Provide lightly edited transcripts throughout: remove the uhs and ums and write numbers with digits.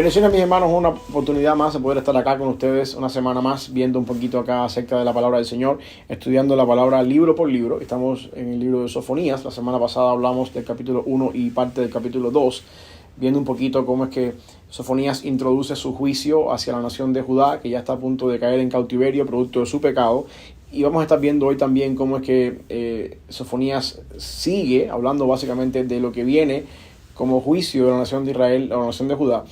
Bendiciones, mis hermanos, una oportunidad más de poder estar acá con ustedes una semana más, viendo un poquito acá acerca de la palabra del Señor, estudiando la palabra libro por libro. Estamos en el libro de Sofonías. La semana pasada hablamos del capítulo 1 y parte del capítulo 2, viendo un poquito cómo es que Sofonías introduce su juicio hacia la nación de Judá, que ya está a punto de caer en cautiverio producto de su pecado. Y vamos a estar viendo hoy también cómo es que Sofonías sigue hablando básicamente de lo que viene como juicio de la nación de Israel, o la nación de Judá,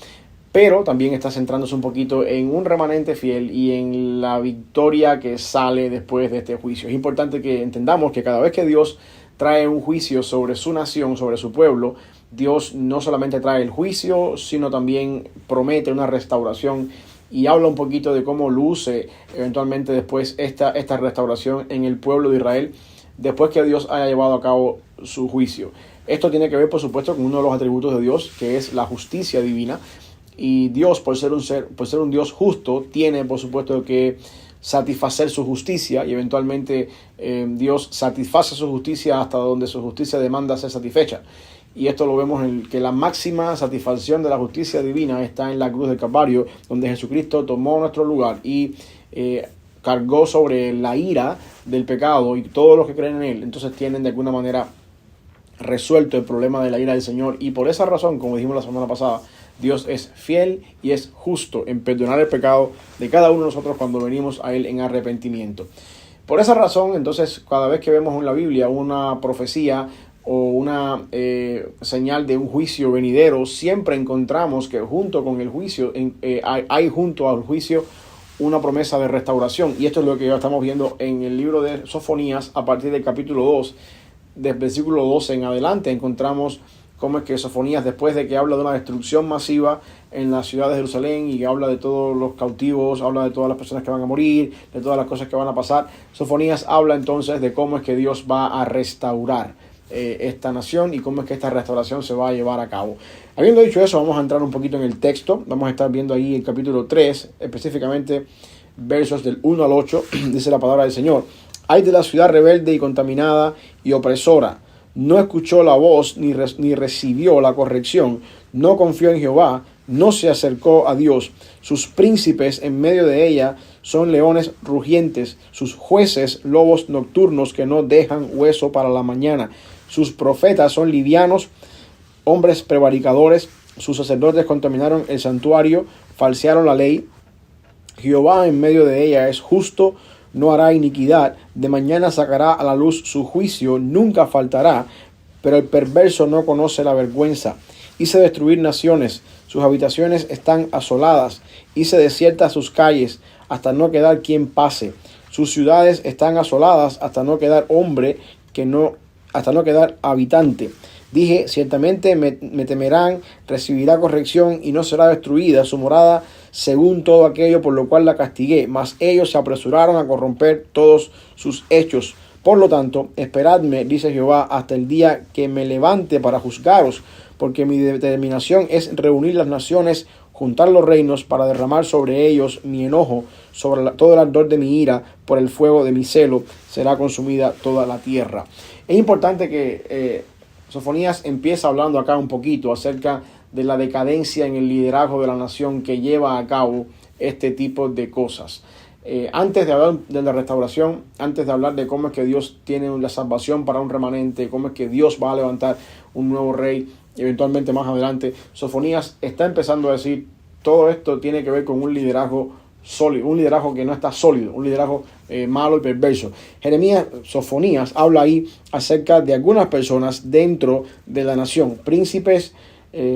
pero también está centrándose un poquito en un remanente fiel y en la victoria que sale después de este juicio. Es importante que entendamos que cada vez que Dios trae un juicio sobre su nación, sobre su pueblo, Dios no solamente trae el juicio, sino también promete una restauración, y habla un poquito de cómo luce eventualmente después esta restauración en el pueblo de Israel, después que Dios haya llevado a cabo su juicio. Esto tiene que ver, por supuesto, con uno de los atributos de Dios, que es la justicia divina. Y Dios, por ser un Dios justo, tiene, por supuesto, que satisfacer su justicia, y eventualmente Dios satisface su justicia hasta donde su justicia demanda ser satisfecha. Y esto lo vemos en que la máxima satisfacción de la justicia divina está en la cruz del Calvario, donde Jesucristo tomó nuestro lugar y cargó sobre la ira del pecado, y todos los que creen en él entonces tienen de alguna manera resuelto el problema de la ira del Señor. Y por esa razón, como dijimos la semana pasada, Dios es fiel y es justo en perdonar el pecado de cada uno de nosotros cuando venimos a él en arrepentimiento. Por esa razón, entonces, cada vez que vemos en la Biblia una profecía o una señal de un juicio venidero, siempre encontramos que junto con el juicio hay junto al juicio una promesa de restauración. Y esto es lo que ya estamos viendo en el libro de Sofonías. A partir del capítulo 2, del versículo 12 en adelante, encontramos cómo es que Sofonías, después de que habla de una destrucción masiva en la ciudad de Jerusalén y que habla de todos los cautivos, habla de todas las personas que van a morir, de todas las cosas que van a pasar, Sofonías habla entonces de cómo es que Dios va a restaurar esta nación y cómo es que esta restauración se va a llevar a cabo. Habiendo dicho eso, vamos a entrar un poquito en el texto. Vamos a estar viendo ahí el capítulo 3, específicamente versos del 1 al 8, dice la palabra del Señor. Ay de la ciudad rebelde y contaminada y opresora, no escuchó la voz ni recibió la corrección, no confió en Jehová, no se acercó a Dios. Sus príncipes en medio de ella son leones rugientes, sus jueces lobos nocturnos que no dejan hueso para la mañana. Sus profetas son livianos, hombres prevaricadores, sus sacerdotes contaminaron el santuario, falsearon la ley. Jehová en medio de ella es justo, no hará iniquidad, de mañana sacará a la luz su juicio, nunca faltará, pero el perverso no conoce la vergüenza. Hice destruir naciones, sus habitaciones están asoladas, hice desiertas sus calles, hasta no quedar quien pase. Sus ciudades están asoladas, hasta no quedar hasta no quedar habitante. Dije, ciertamente me temerán, recibirá corrección y no será destruida su morada según todo aquello por lo cual la castigué. Mas ellos se apresuraron a corromper todos sus hechos. Por lo tanto, esperadme, dice Jehová, hasta el día que me levante para juzgaros, porque mi determinación es reunir las naciones, juntar los reinos para derramar sobre ellos mi enojo, sobre todo el ardor de mi ira, por el fuego de mi celo será consumida toda la tierra. Es importante que Sofonías empieza hablando acá un poquito acerca de la decadencia en el liderazgo de la nación que lleva a cabo este tipo de cosas. Antes de hablar de la restauración, antes de hablar de cómo es que Dios tiene la salvación para un remanente, cómo es que Dios va a levantar un nuevo rey, eventualmente más adelante, Sofonías está empezando a decir, todo esto tiene que ver con un liderazgo sólido, un liderazgo que no está sólido, un liderazgo malo y perverso. Sofonías habla ahí acerca de algunas personas dentro de la nación, príncipes,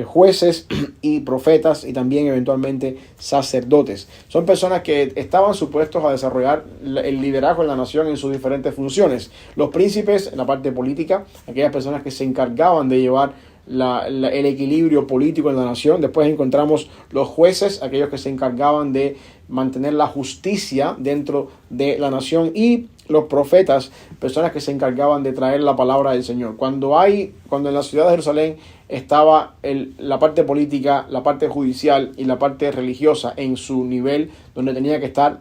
jueces y profetas, y también eventualmente sacerdotes. Son personas que estaban supuestos a desarrollar el liderazgo en la nación en sus diferentes funciones. Los príncipes en la parte política, aquellas personas que se encargaban de llevar el equilibrio político en la nación. Después encontramos los jueces, aquellos que se encargaban de mantener la justicia dentro de la nación, y los profetas, personas que se encargaban de traer la palabra del Señor. Cuando en la ciudad de Jerusalén estaba la parte política, la parte judicial y la parte religiosa en su nivel donde tenía que estar,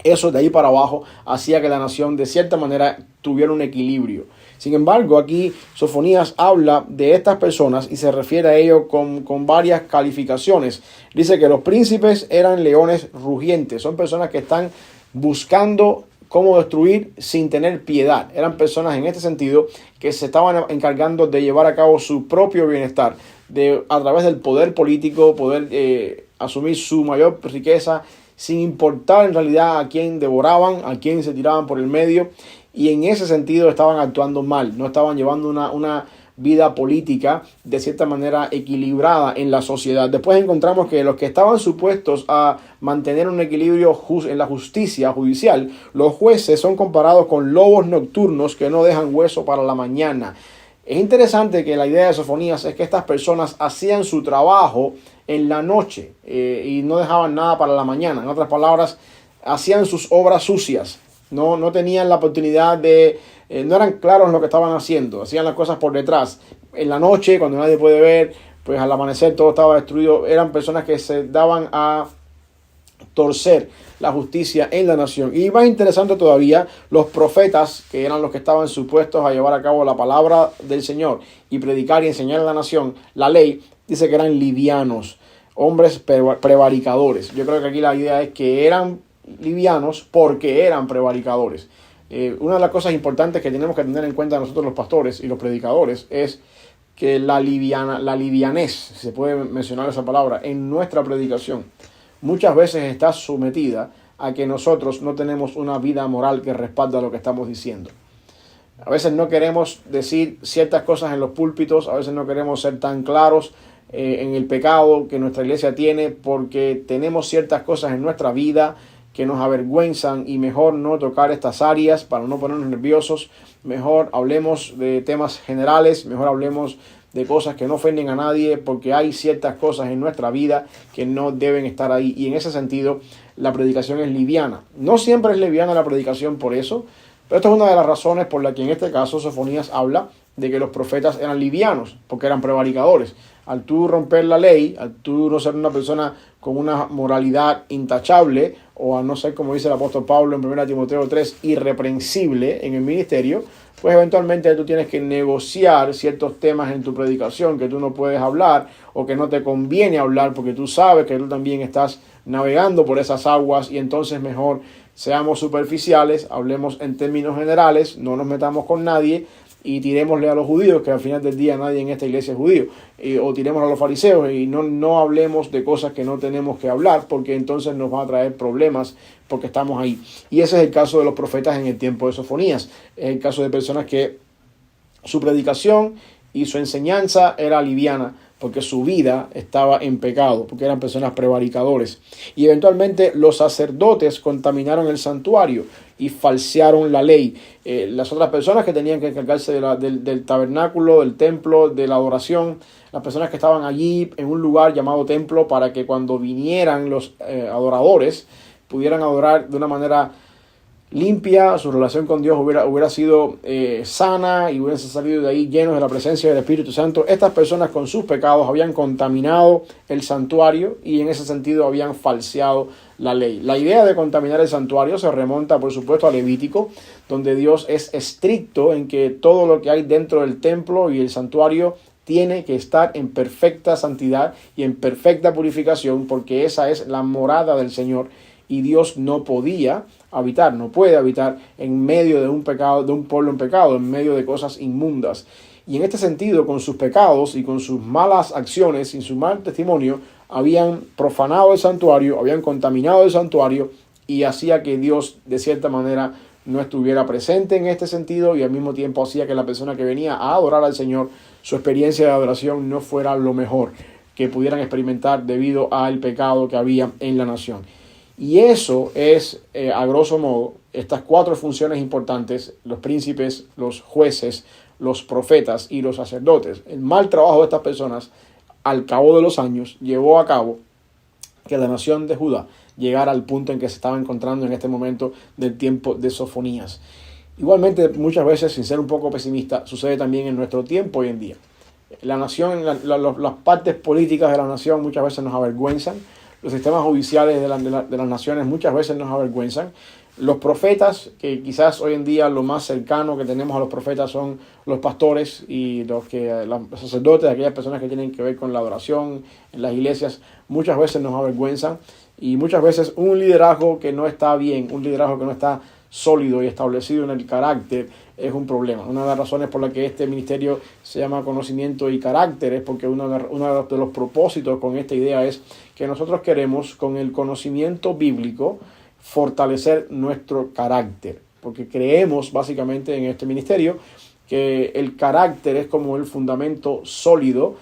eso de ahí para abajo hacía que la nación de cierta manera tuviera un equilibrio. Sin embargo, aquí Sofonías habla de estas personas y se refiere a ellos con varias calificaciones. Dice que los príncipes eran leones rugientes. Son personas que están buscando cómo destruir sin tener piedad. Eran personas en este sentido que se estaban encargando de llevar a cabo su propio bienestar, a través del poder político, poder asumir su mayor riqueza, sin importar en realidad a quién devoraban, a quién se tiraban por el medio, y en ese sentido estaban actuando mal, no estaban llevando una vida política de cierta manera equilibrada en la sociedad. Después encontramos que los que estaban supuestos a mantener un equilibrio en la justicia judicial, los jueces, son comparados con lobos nocturnos que no dejan hueso para la mañana. Es interesante que la idea de Sofonías es que estas personas hacían su trabajo en la noche y no dejaban nada para la mañana. En otras palabras, hacían sus obras sucias. No tenían la oportunidad no eran claros en lo que estaban haciendo. Hacían las cosas por detrás. En la noche, cuando nadie puede ver, pues al amanecer todo estaba destruido. Eran personas que se daban a torcer la justicia en la nación. Y más interesante todavía, los profetas, que eran los que estaban supuestos a llevar a cabo la palabra del Señor y predicar y enseñar a la nación la ley, dice que eran livianos, hombres prevaricadores. Yo creo que aquí la idea es que eran livianos porque eran prevaricadores. Una de las cosas importantes que tenemos que tener en cuenta nosotros los pastores y los predicadores es que la livianez, si se puede mencionar esa palabra, en nuestra predicación muchas veces está sometida a que nosotros no tenemos una vida moral que respalda lo que estamos diciendo. A veces no queremos decir ciertas cosas en los púlpitos, a veces no queremos ser tan claros en el pecado que nuestra iglesia tiene, porque tenemos ciertas cosas en nuestra vida que nos avergüenzan, y mejor no tocar estas áreas para no ponernos nerviosos. Mejor hablemos de temas generales, mejor hablemos de cosas que no ofenden a nadie, porque hay ciertas cosas en nuestra vida que no deben estar ahí, y en ese sentido la predicación es liviana. No siempre es liviana la predicación por eso, pero esto es una de las razones por la que en este caso Sofonías habla de que los profetas eran livianos, porque eran prevaricadores. Al tú romper la ley, al tú no ser una persona con una moralidad intachable, o a no ser, como dice el apóstol Pablo en 1 Timoteo 3, irreprensible en el ministerio, pues eventualmente tú tienes que negociar ciertos temas en tu predicación que tú no puedes hablar o que no te conviene hablar, porque tú sabes que tú también estás navegando por esas aguas, y entonces mejor seamos superficiales, hablemos en términos generales, no nos metamos con nadie y tirémosle a los judíos, que al final del día nadie en esta iglesia es judío, o tiremos a los fariseos, y no hablemos de cosas que no tenemos que hablar, porque entonces nos va a traer problemas porque estamos ahí. Y ese es el caso de los profetas en el tiempo de Sofonías. Es el caso de personas que su predicación y su enseñanza era liviana, porque su vida estaba en pecado, porque eran personas prevaricadores. Y eventualmente los sacerdotes contaminaron el santuario y falsearon la ley. Las otras personas que tenían que encargarse del tabernáculo, del templo, de la adoración, las personas que estaban allí en un lugar llamado templo, para que cuando vinieran los adoradores pudieran adorar de una manera limpia, su relación con Dios hubiera sido sana, y hubiesen salido de ahí llenos de la presencia del Espíritu Santo. Estas personas con sus pecados habían contaminado el santuario, y en ese sentido habían falseado la ley. La idea de contaminar el santuario se remonta, por supuesto, a Levítico, donde Dios es estricto en que todo lo que hay dentro del templo y el santuario tiene que estar en perfecta santidad y en perfecta purificación, porque esa es la morada del Señor. Y Dios no puede habitar en medio de un pecado, de un pueblo en pecado, en medio de cosas inmundas. Y en este sentido, con sus pecados y con sus malas acciones y su mal testimonio, habían profanado el santuario, habían contaminado el santuario, y hacía que Dios de cierta manera no estuviera presente en este sentido, y al mismo tiempo hacía que la persona que venía a adorar al Señor, su experiencia de adoración no fuera lo mejor que pudieran experimentar debido al pecado que había en la nación. Y eso es, a grosso modo, estas 4 funciones importantes: los príncipes, los jueces, los profetas y los sacerdotes. El mal trabajo de estas personas, al cabo de los años, llevó a cabo que la nación de Judá llegara al punto en que se estaba encontrando en este momento del tiempo de Sofonías. Igualmente, muchas veces, sin ser un poco pesimista, sucede también en nuestro tiempo hoy en día. La nación, las partes políticas de la nación muchas veces nos avergüenzan. Los sistemas judiciales de las naciones muchas veces nos avergüenzan. Los profetas, que quizás hoy en día lo más cercano que tenemos a los profetas son los pastores y los sacerdotes, aquellas personas que tienen que ver con la adoración en las iglesias, muchas veces nos avergüenzan y muchas veces un liderazgo que no está bien, un liderazgo que no está sólido y establecido en el carácter es un problema. Una de las razones por la que este ministerio se llama conocimiento y carácter es porque uno de los propósitos con esta idea es que nosotros queremos con el conocimiento bíblico fortalecer nuestro carácter, porque creemos básicamente en este ministerio que el carácter es como el fundamento sólido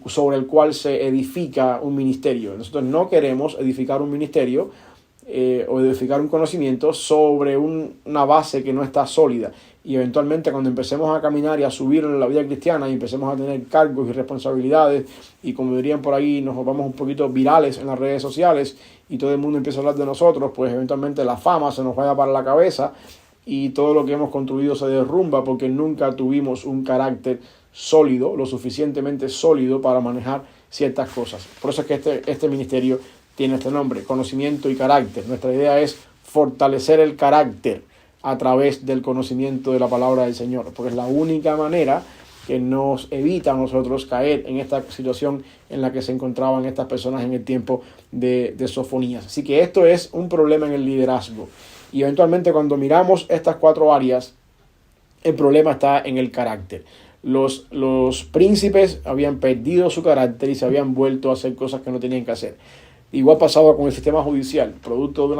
sobre el cual se edifica un ministerio. Nosotros no queremos edificar un ministerio o edificar un conocimiento sobre una base que no está sólida, y eventualmente cuando empecemos a caminar y a subir en la vida cristiana y empecemos a tener cargos y responsabilidades y, como dirían por ahí, nos vamos un poquito virales en las redes sociales y todo el mundo empieza a hablar de nosotros, pues eventualmente la fama se nos vaya para la cabeza y todo lo que hemos construido se derrumba porque nunca tuvimos un carácter sólido, lo suficientemente sólido para manejar ciertas cosas. Por eso es que este ministerio tiene este nombre, conocimiento y carácter. Nuestra idea es fortalecer el carácter a través del conocimiento de la palabra del Señor, porque es la única manera que nos evita a nosotros caer en esta situación en la que se encontraban estas personas en el tiempo de Sofonías. Así que esto es un problema en el liderazgo. Y eventualmente cuando miramos estas 4 áreas, el problema está en el carácter. Los príncipes habían perdido su carácter y se habían vuelto a hacer cosas que no tenían que hacer. Igual pasaba con el sistema judicial, producto de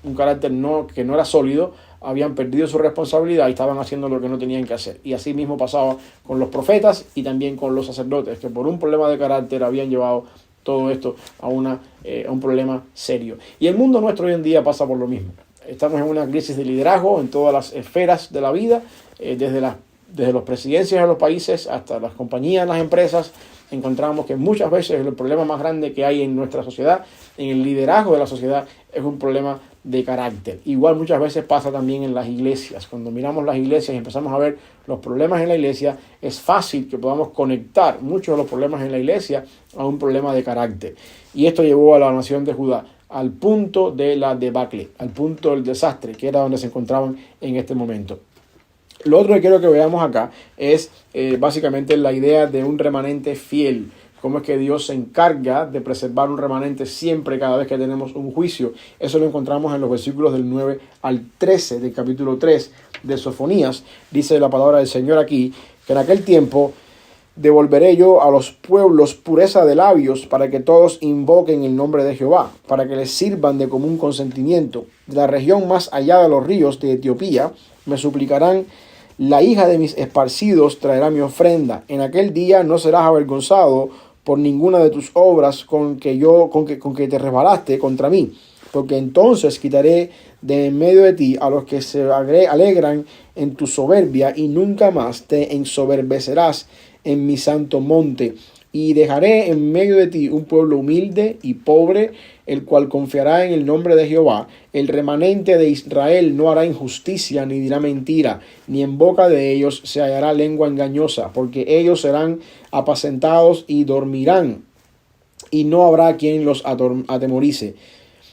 un carácter que no era sólido, habían perdido su responsabilidad y estaban haciendo lo que no tenían que hacer. Y así mismo pasaba con los profetas y también con los sacerdotes, que por un problema de carácter habían llevado todo esto a un problema serio. Y el mundo nuestro hoy en día pasa por lo mismo. Estamos en una crisis de liderazgo en todas las esferas de la vida, desde las presidencias de los países hasta las compañías, las empresas. Encontramos que muchas veces el problema más grande que hay en nuestra sociedad, en el liderazgo de la sociedad, es un problema de carácter. Igual muchas veces pasa también en las iglesias. Cuando miramos las iglesias y empezamos a ver los problemas en la iglesia, es fácil que podamos conectar muchos de los problemas en la iglesia a un problema de carácter. Y esto llevó a la nación de Judá al punto de la debacle, al punto del desastre, que era donde se encontraban en este momento. Lo otro que quiero que veamos acá es básicamente la idea de un remanente fiel. Cómo es que Dios se encarga de preservar un remanente siempre, cada vez que tenemos un juicio. Eso lo encontramos en los versículos del 9 al 13 del capítulo 3 de Sofonías. Dice la palabra del Señor aquí, que en aquel tiempo devolveré yo a los pueblos pureza de labios, para que todos invoquen el nombre de Jehová, para que les sirvan de común consentimiento. De la región más allá de los ríos de Etiopía me suplicarán. La hija de mis esparcidos traerá mi ofrenda. En aquel día no serás avergonzado por ninguna de tus obras con que te resbalaste contra mí, porque entonces quitaré de en medio de ti a los que se alegran en tu soberbia, y nunca más te ensoberbecerás en mi santo monte. Y dejaré en medio de ti un pueblo humilde y pobre, el cual confiará en el nombre de Jehová. El remanente de Israel no hará injusticia ni dirá mentira, ni en boca de ellos se hallará lengua engañosa, porque ellos serán apacentados y dormirán, y no habrá quien los atemorice.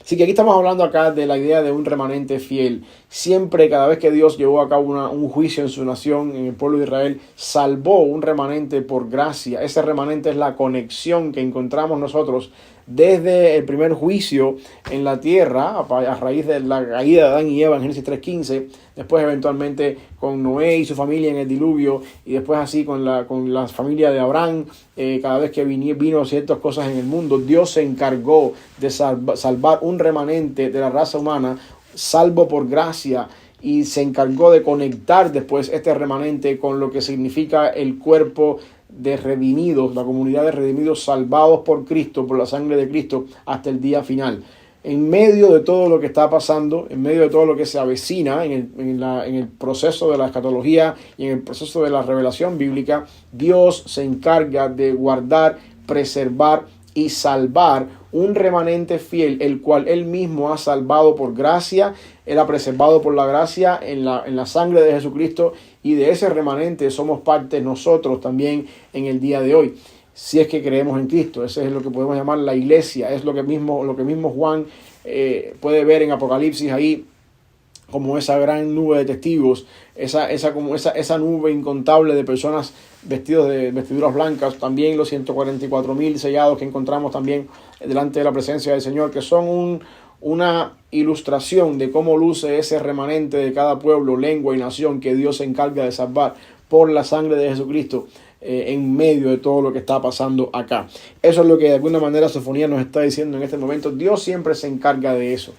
Así que aquí estamos hablando acá de la idea de un remanente fiel. Siempre, cada vez que Dios llevó a cabo un juicio en su nación, en el pueblo de Israel, salvó un remanente por gracia. Ese remanente es la conexión que encontramos nosotros desde el primer juicio en la tierra, a raíz de la caída de Adán y Eva en Génesis 3:15, después eventualmente con Noé y su familia en el diluvio, y después así con la familia de Abraham. Cada vez que vino ciertas cosas en el mundo, Dios se encargó de salvar un remanente de la raza humana, salvo por gracia, y se encargó de conectar después este remanente con lo que significa el cuerpo de redimidos, la comunidad de redimidos salvados por Cristo, por la sangre de Cristo, hasta el día final. En medio de todo lo que está pasando, en medio de todo lo que se avecina en el proceso de la escatología y en el proceso de la revelación bíblica, Dios se encarga de guardar, preservar y salvar un remanente fiel, el cual Él mismo ha salvado por gracia. Él ha preservado por la gracia en la sangre de Jesucristo, y de ese remanente somos parte nosotros también en el día de hoy, si es que creemos en Cristo. Ese es lo que podemos llamar la iglesia. Es lo que mismo Juan puede ver en Apocalipsis ahí como esa gran nube de testigos, esa nube incontable de personas vestidos de vestiduras blancas, también los 144,000 sellados que encontramos también delante de la presencia del Señor, que son una ilustración de cómo luce ese remanente de cada pueblo, lengua y nación que Dios se encarga de salvar por la sangre de Jesucristo en medio de todo lo que está pasando acá. Eso es lo que de alguna manera Sofonías nos está diciendo en este momento. Dios siempre se encarga de eso.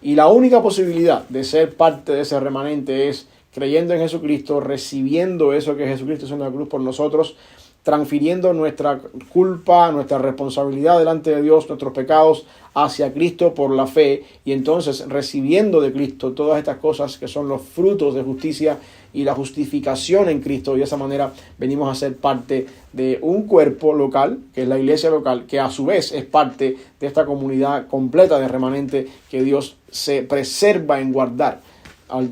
Y la única posibilidad de ser parte de ese remanente es creyendo en Jesucristo, recibiendo eso que Jesucristo hizo en la cruz por nosotros, transfiriendo nuestra culpa, nuestra responsabilidad delante de Dios, nuestros pecados hacia Cristo por la fe, y entonces recibiendo de Cristo todas estas cosas que son los frutos de justicia y la justificación en Cristo, y de esa manera venimos a ser parte de un cuerpo local, que es la iglesia local, que a su vez es parte de esta comunidad completa de remanente que Dios se preserva en guardar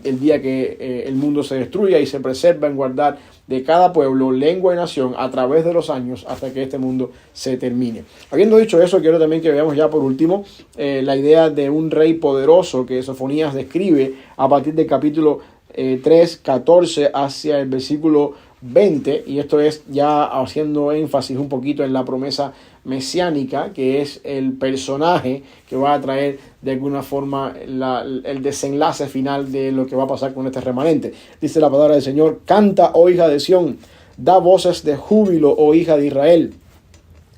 el día que el mundo se destruya, y se preserva en guardar de cada pueblo, lengua y nación a través de los años hasta que este mundo se termine. Habiendo dicho eso, quiero también que veamos ya por último la idea de un rey poderoso que Sofonías describe a partir del capítulo 3, 14 hacia el versículo 20, y esto es ya haciendo énfasis un poquito en la promesa mesiánica, que es el personaje que va a traer de alguna forma el desenlace final de lo que va a pasar con este remanente. Dice la palabra del Señor: canta, oh hija de Sión, da voces de júbilo, oh hija de Israel,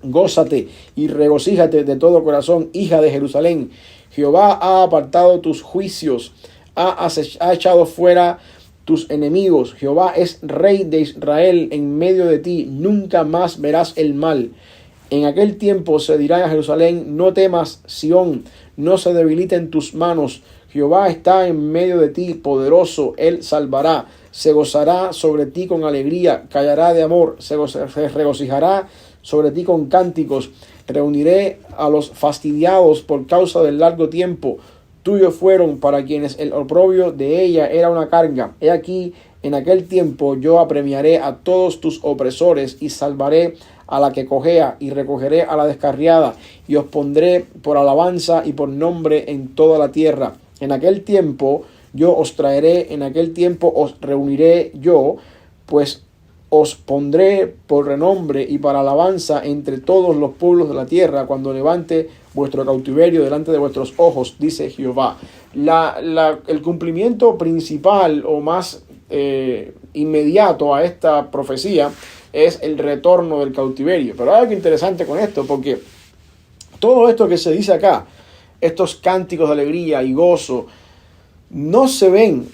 gózate y regocíjate de todo corazón, hija de Jerusalén. Jehová ha apartado tus juicios, ha echado fuera tus enemigos. Jehová es rey de Israel en medio de ti, nunca más verás el mal. En aquel tiempo se dirá a Jerusalén: no temas, Sión, no se debiliten tus manos. Jehová está en medio de ti, poderoso, él salvará. Se gozará sobre ti con alegría, callará de amor, se regocijará sobre ti con cánticos. Reuniré a los fastidiados por causa del largo tiempo. Tuyos fueron para quienes el oprobio de ella era una carga. He aquí, en aquel tiempo yo apremiaré a todos tus opresores y salvaré a la que cojea y recogeré a la descarriada, y os pondré por alabanza y por nombre en toda la tierra. En aquel tiempo yo os traeré, en aquel tiempo os reuniré yo, pues os pondré por renombre y para alabanza entre todos los pueblos de la tierra, cuando levante vuestro cautiverio delante de vuestros ojos, dice Jehová. El cumplimiento principal o más inmediato a esta profecía es el retorno del cautiverio. Pero hay algo interesante con esto, porque todo esto que se dice acá, estos cánticos de alegría y gozo, no se ven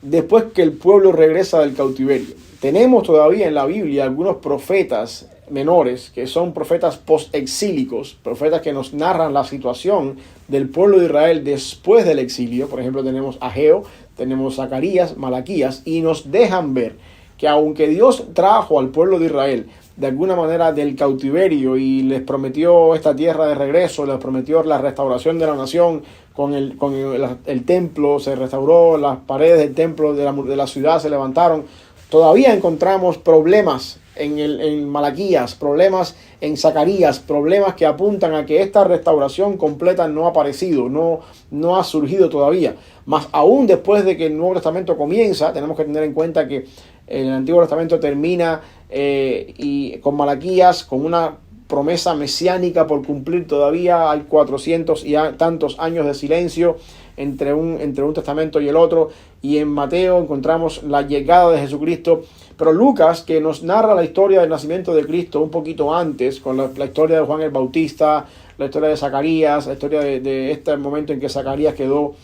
después que el pueblo regresa del cautiverio. Tenemos todavía en la Biblia algunos profetas menores que son profetas post-exílicos, profetas que nos narran la situación del pueblo de Israel después del exilio. Por ejemplo, tenemos Ageo, tenemos Zacarías, Malaquías, y nos dejan ver que aunque Dios trajo al pueblo de Israel de alguna manera del cautiverio y les prometió esta tierra de regreso, les prometió la restauración de la nación con el templo, se restauró, las paredes del templo de la ciudad se levantaron, todavía encontramos problemas en Malaquías, problemas en Zacarías, problemas que apuntan a que esta restauración completa no ha aparecido, no ha surgido todavía. Más aún después de que el Nuevo Testamento comienza, tenemos que tener en cuenta que el Antiguo Testamento termina y con Malaquías, con una promesa mesiánica por cumplir. Todavía hay 400 y tantos años de silencio entre un testamento y el otro, y en Mateo encontramos la llegada de Jesucristo. Pero Lucas, que nos narra la historia del nacimiento de Cristo un poquito antes, con la historia de Juan el Bautista, la historia de Zacarías, la historia de este momento en que Zacarías quedó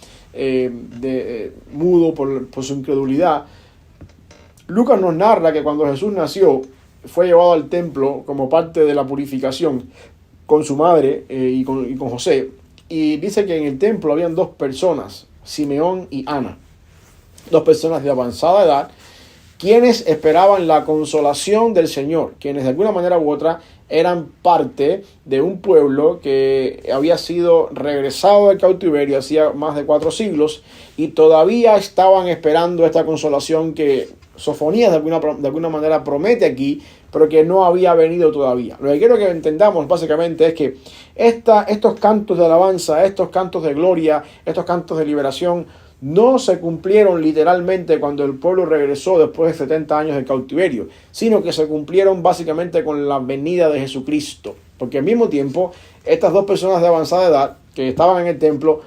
mudo por su incredulidad, Lucas nos narra que cuando Jesús nació, fue llevado al templo como parte de la purificación con su madre y con José. Y dice que en el templo habían dos personas, Simeón y Ana, dos personas de avanzada edad, quienes esperaban la consolación del Señor, quienes de alguna manera u otra eran parte de un pueblo que había sido regresado del cautiverio hacía más de 4 siglos y todavía estaban esperando esta consolación que Sofonías de alguna manera promete aquí pero que no había venido todavía. Lo que quiero que entendamos básicamente es que estos cantos de alabanza, estos cantos de gloria, estos cantos de liberación, no se cumplieron literalmente cuando el pueblo regresó después de 70 años de cautiverio, sino que se cumplieron básicamente con la venida de Jesucristo. Porque al mismo tiempo, estas dos personas de avanzada edad que estaban en el templo,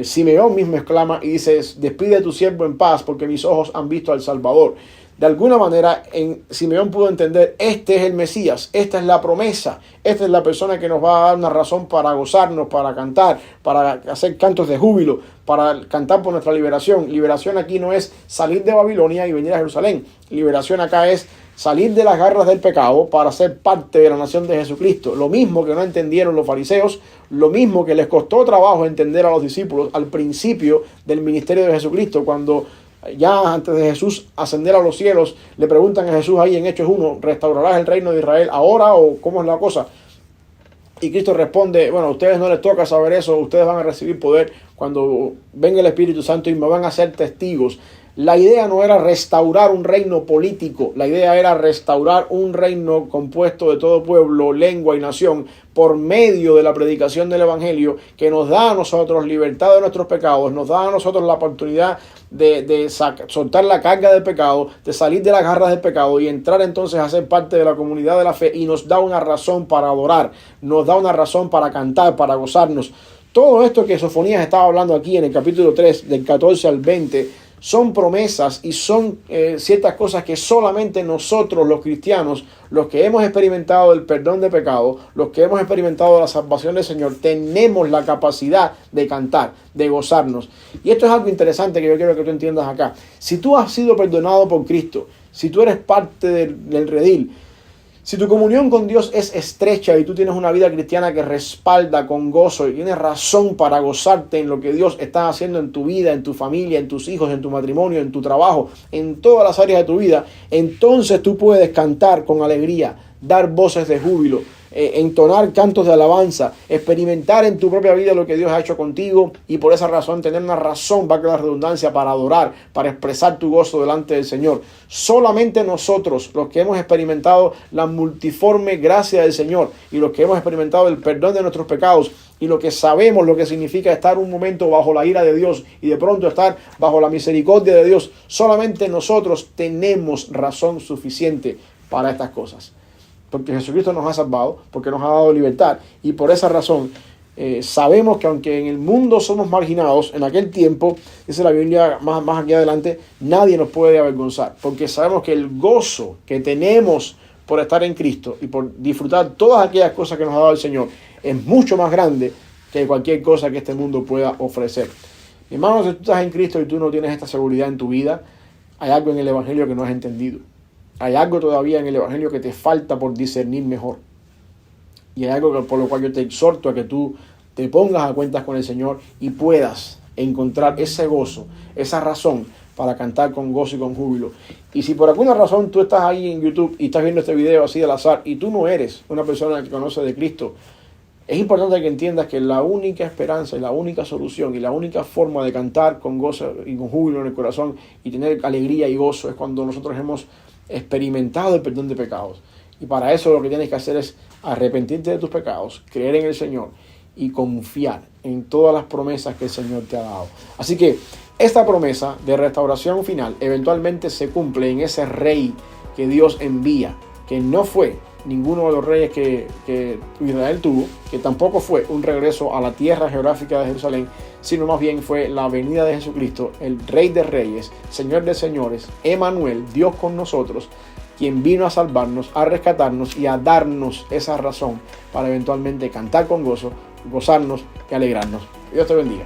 Simeón mismo exclama y dice: despide a tu siervo en paz, porque mis ojos han visto al Salvador. De alguna manera, Simeón pudo entender: este es el Mesías, esta es la promesa, esta es la persona que nos va a dar una razón para gozarnos, para cantar, para hacer cantos de júbilo, para cantar por nuestra liberación. Liberación aquí no es salir de Babilonia y venir a Jerusalén. Liberación acá es salir de las garras del pecado para ser parte de la nación de Jesucristo. Lo mismo que no entendieron los fariseos, lo mismo que les costó trabajo entender a los discípulos al principio del ministerio de Jesucristo, cuando ya antes de Jesús ascender a los cielos, le preguntan a Jesús ahí en Hechos 1, ¿restaurarás el reino de Israel ahora o cómo es la cosa? Y Cristo responde: bueno, a ustedes no les toca saber eso, ustedes van a recibir poder cuando venga el Espíritu Santo y me van a ser testigos. La idea no era restaurar un reino político, la idea era restaurar un reino compuesto de todo pueblo, lengua y nación por medio de la predicación del Evangelio, que nos da a nosotros libertad de nuestros pecados, nos da a nosotros la oportunidad de soltar la carga del pecado, de salir de las garras del pecado y entrar entonces a ser parte de la comunidad de la fe, y nos da una razón para adorar, nos da una razón para cantar, para gozarnos. Todo esto que Sofonías estaba hablando aquí en el capítulo 3, del 14 al 20, son promesas y son ciertas cosas que solamente nosotros los cristianos, los que hemos experimentado el perdón de pecado, los que hemos experimentado la salvación del Señor, tenemos la capacidad de cantar, de gozarnos. Y esto es algo interesante que yo quiero que tú entiendas acá. Si tú has sido perdonado por Cristo, si tú eres parte del redil, si tu comunión con Dios es estrecha y tú tienes una vida cristiana que respalda con gozo y tienes razón para gozarte en lo que Dios está haciendo en tu vida, en tu familia, en tus hijos, en tu matrimonio, en tu trabajo, en todas las áreas de tu vida, entonces tú puedes cantar con alegría, dar voces de júbilo, entonar cantos de alabanza, experimentar en tu propia vida lo que Dios ha hecho contigo, y por esa razón tener una razón, va a la redundancia, para adorar, para expresar tu gozo delante del Señor. Solamente nosotros, los que hemos experimentado la multiforme gracia del Señor y los que hemos experimentado el perdón de nuestros pecados y lo que sabemos lo que significa estar un momento bajo la ira de Dios y de pronto estar bajo la misericordia de Dios, solamente nosotros tenemos razón suficiente para estas cosas. Porque Jesucristo nos ha salvado, porque nos ha dado libertad, y por esa razón sabemos que aunque en el mundo somos marginados, en aquel tiempo, dice la Biblia más aquí adelante, nadie nos puede avergonzar, porque sabemos que el gozo que tenemos por estar en Cristo y por disfrutar todas aquellas cosas que nos ha dado el Señor es mucho más grande que cualquier cosa que este mundo pueda ofrecer. Mi hermano, si tú estás en Cristo y tú no tienes esta seguridad en tu vida, hay algo en el Evangelio que no has entendido. Hay algo todavía en el Evangelio que te falta por discernir mejor. Y hay algo por lo cual yo te exhorto a que tú te pongas a cuentas con el Señor y puedas encontrar ese gozo, esa razón para cantar con gozo y con júbilo. Y si por alguna razón tú estás ahí en YouTube y estás viendo este video así al azar y tú no eres una persona que conoce de Cristo, es importante que entiendas que la única esperanza y la única solución y la única forma de cantar con gozo y con júbilo en el corazón y tener alegría y gozo es cuando nosotros hemos experimentado el perdón de pecados. Y para eso lo que tienes que hacer es arrepentirte de tus pecados, creer en el Señor y confiar en todas las promesas que el Señor te ha dado. Así que esta promesa de restauración final eventualmente se cumple en ese rey que Dios envía, que no fue ninguno de los reyes que Israel tuvo, que tampoco fue un regreso a la tierra geográfica de Jerusalén, sino más bien fue la venida de Jesucristo, el Rey de Reyes, Señor de Señores, Emmanuel, Dios con nosotros, quien vino a salvarnos, a rescatarnos y a darnos esa razón para eventualmente cantar con gozo, gozarnos y alegrarnos. Dios te bendiga.